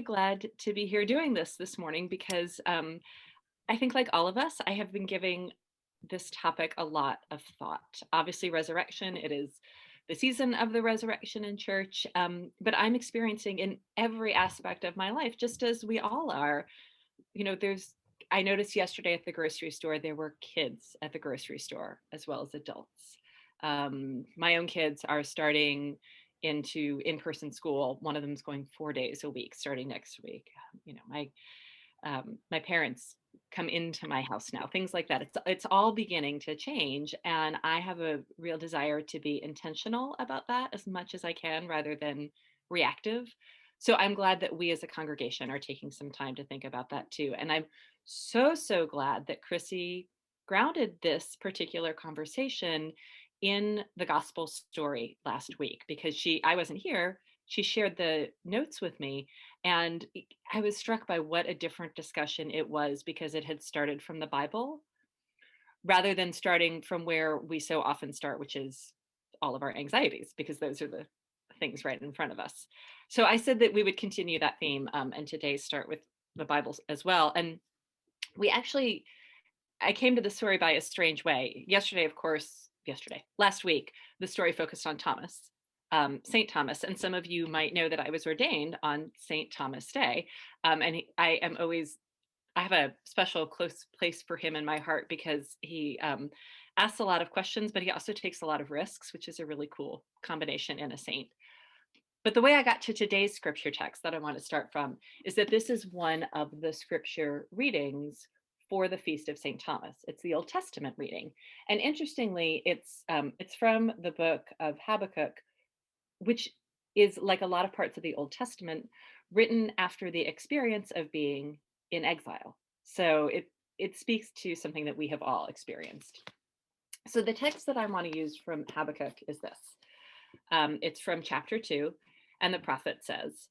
glad to be here doing this morning because I think, like all of us, I have been giving this topic a lot of thought. Obviously, resurrection, it is the season of the resurrection in church, but I'm experiencing in every aspect of my life, just as we all are. I noticed yesterday at the grocery store, there were kids at the grocery store as well as adults. My own kids are starting into in-person school. One of them is going 4 days a week starting next week. My parents come into my house now, things like that. It's all beginning to change, and I have a real desire to be intentional about that as much as I can rather than reactive. So I'm glad that we as a congregation are taking some time to think about that too. And I'm so glad that Chrissy grounded this particular conversation in the gospel story last week because I wasn't here. She shared the notes with me, and I was struck by what a different discussion it was because it had started from the Bible rather than starting from where we so often start, which is all of our anxieties, because those are the things right in front of us. So I said that we would continue that theme and today start with the Bible as well. And we actually, I came to the story by a strange way. Last week, the story focused on Thomas, St. Thomas. And some of you might know that I was ordained on St. Thomas Day. I have a special close place for him in my heart because he asks a lot of questions, but he also takes a lot of risks, which is a really cool combination in a saint. But the way I got to today's scripture text that I want to start from is that this is one of the scripture readings for the Feast of St. Thomas. It's the Old Testament reading. And interestingly, it's from the book of Habakkuk, which is, like a lot of parts of the Old Testament, written after the experience of being in exile. So it speaks to something that we have all experienced. So the text that I want to use from Habakkuk is this. It's from chapter 2, and the prophet says,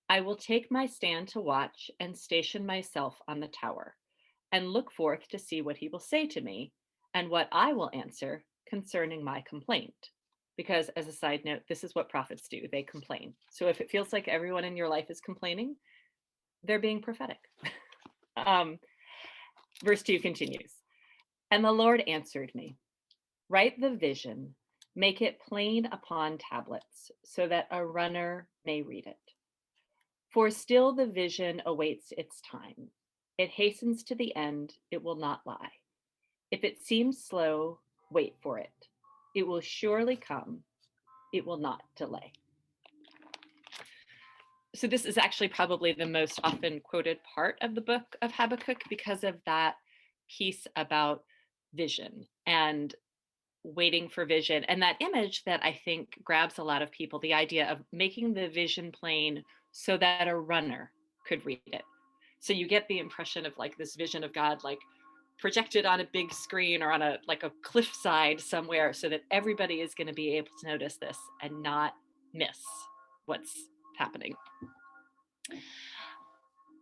I will take my stand to watch and station myself on the tower, and look forth to see what he will say to me, and what I will answer concerning my complaint. Because, as a side note, this is what prophets do, they complain. So if it feels like everyone in your life is complaining, they're being prophetic. Verse 2 continues, and the Lord answered me, write the vision, make it plain upon tablets, so that a runner may read it. For still the vision awaits its time. It hastens to the end, it will not lie. If it seems slow, wait for it. It will surely come, it will not delay. So this is actually probably the most often quoted part of the book of Habakkuk because of that piece about vision and waiting for vision, and that image that I think grabs a lot of people, the idea of making the vision plain so that a runner could read it. So you get the impression of like this vision of God like projected on a big screen or on a cliffside somewhere so that everybody is going to be able to notice this and not miss what's happening.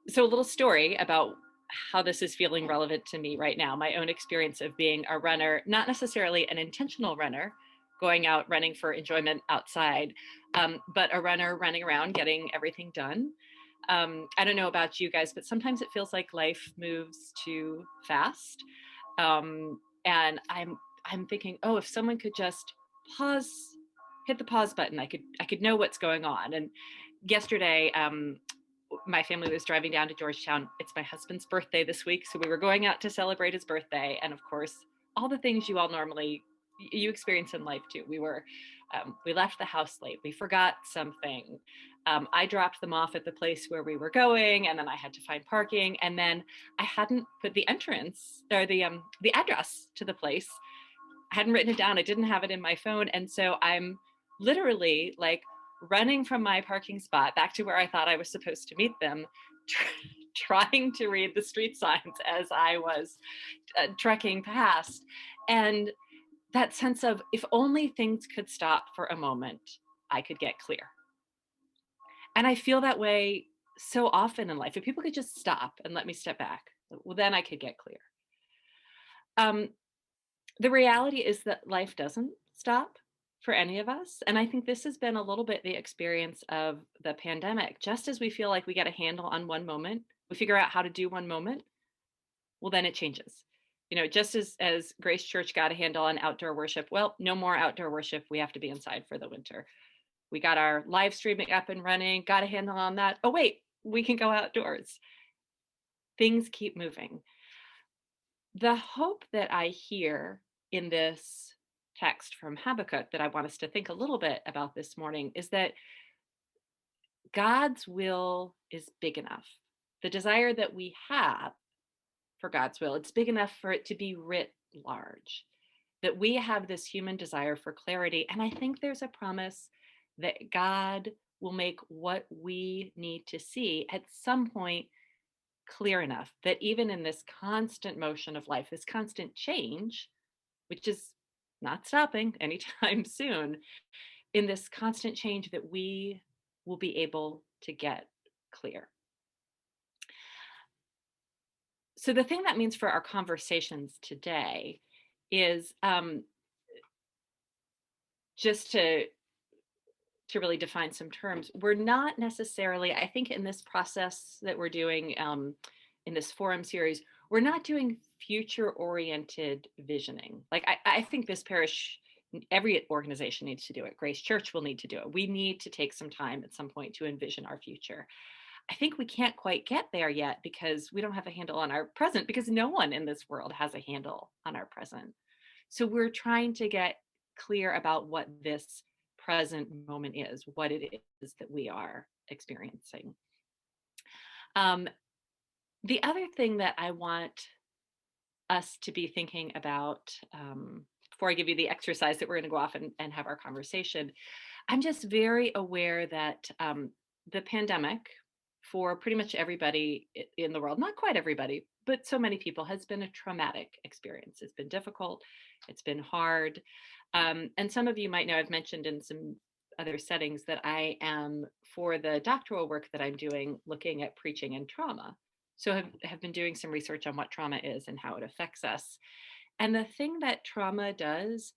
So a little story about how this is feeling relevant to me right now. My own experience of being a runner, not necessarily an intentional runner, going out running for enjoyment outside, but a runner running around getting everything done. I don't know about you guys, but sometimes it feels like life moves too fast. And I'm thinking, oh, if someone could just pause, hit the pause button, I could know what's going on. And yesterday, my family was driving down to Georgetown. It's my husband's birthday this week, so we were going out to celebrate his birthday. And of course, all the things you all normally you experience in life too. We left the house late. We forgot something. I dropped them off at the place where we were going, and then I had to find parking. And then I hadn't put the entrance or the address to the place. I hadn't written it down. I didn't have it in my phone, and so I'm literally like running from my parking spot back to where I thought I was supposed to meet them, trying to read the street signs as I was trekking past. And that sense of if only things could stop for a moment, I could get clear. And I feel that way so often in life. If people could just stop and let me step back, well, then I could get clear. The reality is that life doesn't stop. for any of us. And I think this has been a little bit the experience of the pandemic. Just as we feel like we get a handle on one moment, we figure out how to do one moment, well, then it changes. Just as Grace Church got a handle on outdoor worship, well, no more outdoor worship. We have to be inside for the winter. We got our live streaming up and running, got a handle on that. Oh, wait, we can go outdoors. Things keep moving. The hope that I hear in this text from Habakkuk that I want us to think a little bit about this morning is that God's will is big enough. The desire that we have for God's will, it's big enough for it to be writ large. That we have this human desire for clarity. And I think there's a promise that God will make what we need to see at some point clear enough that even in this constant motion of life, this constant change, which is not stopping anytime soon, in this constant change that we will be able to get clear. So the thing that means for our conversations today is just to really define some terms. We're not necessarily, I think in this process that we're doing in this forum series, we're not doing future oriented visioning. Like I think this parish, every organization needs to do it. Grace Church will need to do it. We need to take some time at some point to envision our future. I think we can't quite get there yet because we don't have a handle on our present, because no one in this world has a handle on our present. So we're trying to get clear about what this present moment is, what it is that we are experiencing. The other thing that I want us to be thinking about, before I give you the exercise that we're going to go off and have our conversation, I'm just very aware that the pandemic, for pretty much everybody in the world, not quite everybody, but so many people, has been a traumatic experience. It's been difficult. It's been hard. And some of you might know, I've mentioned in some other settings that I am, for the doctoral work that I'm doing, looking at preaching and trauma. So have been doing some research on what trauma is and how it affects us. And the thing that trauma does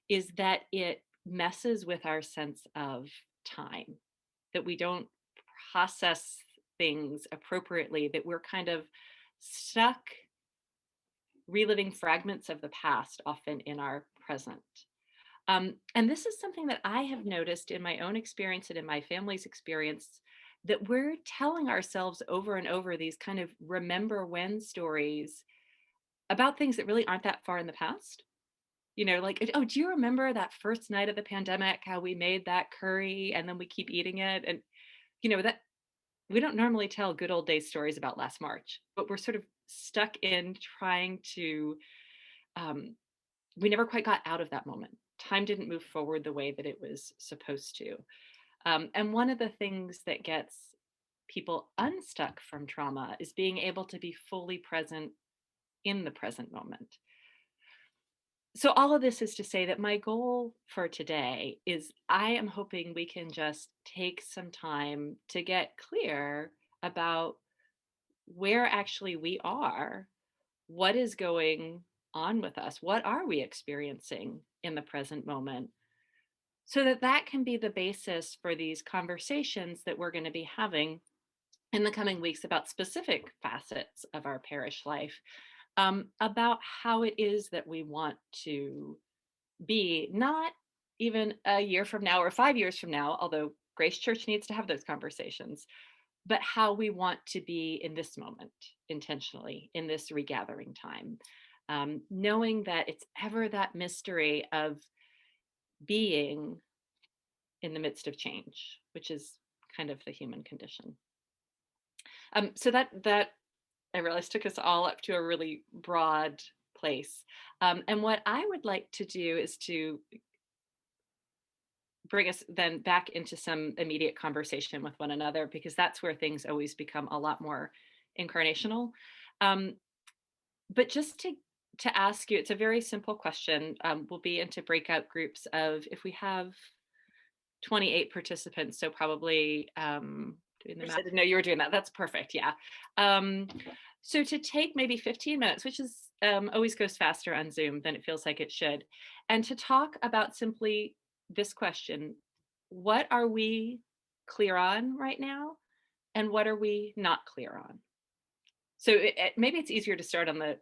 is that it messes with our sense of time, that we don't process things appropriately, that we're kind of stuck reliving fragments of the past, often in our present. And this is something that I have noticed in my own experience and in my family's experience, that we're telling ourselves over and over these kind of remember when stories about things that really aren't that far in the past. Like, oh, do you remember that first night of the pandemic, how we made that curry and then we keep eating it? And, that we don't normally tell good old days stories about last March, but we're sort of stuck in trying to, we never quite got out of that moment. Time didn't move forward the way that it was supposed to. And one of the things that gets people unstuck from trauma is being able to be fully present in the present moment. So all of this is to say that my goal for today is I am hoping we can just take some time to get clear about where actually we are, what is going on with us, what are we experiencing in the present moment, so that that can be the basis for these conversations that we're going to be having in the coming weeks about specific facets of our parish life, about how it is that we want to be, not even a year from now or 5 years from now, although Grace Church needs to have those conversations, but how we want to be in this moment intentionally, in this regathering time, knowing that it's ever that mystery of being in the midst of change, which is kind of the human condition. So that I realized took us all up to a really broad place. And what I would like to do is to bring us then back into some immediate conversation with one another, because that's where things always become a lot more incarnational. But just to ask you, it's a very simple question. We'll be into breakout groups of, if we have 28 participants, so probably doing the math. I didn't know you were doing that. That's perfect. Yeah. So to take maybe 15 minutes, which is always goes faster on Zoom than it feels like it should, and to talk about simply this question: what are we clear on right now? And what are we not clear on? So maybe it's easier to start on the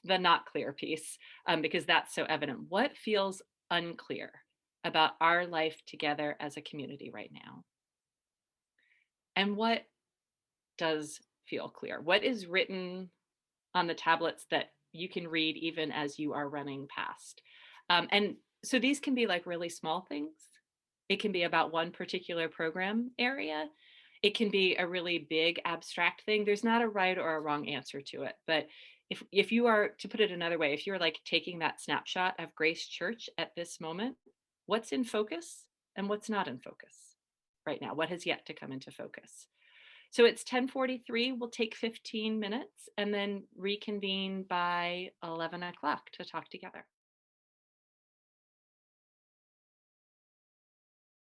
the not clear piece, because that's so evident. What feels unclear about our life together as a community right now? And what does feel clear? What is written on the tablets that you can read even as you are running past? And so these can be like really small things. It can be about one particular program area. It can be a really big abstract thing. There's not a right or a wrong answer to it. But if you are, to put it another way, if you're like taking that snapshot of Grace Church at this moment, what's in focus and what's not in focus right now? What has yet to come into focus? So it's 10:43. We'll take 15 minutes and then reconvene by 11 o'clock to talk together.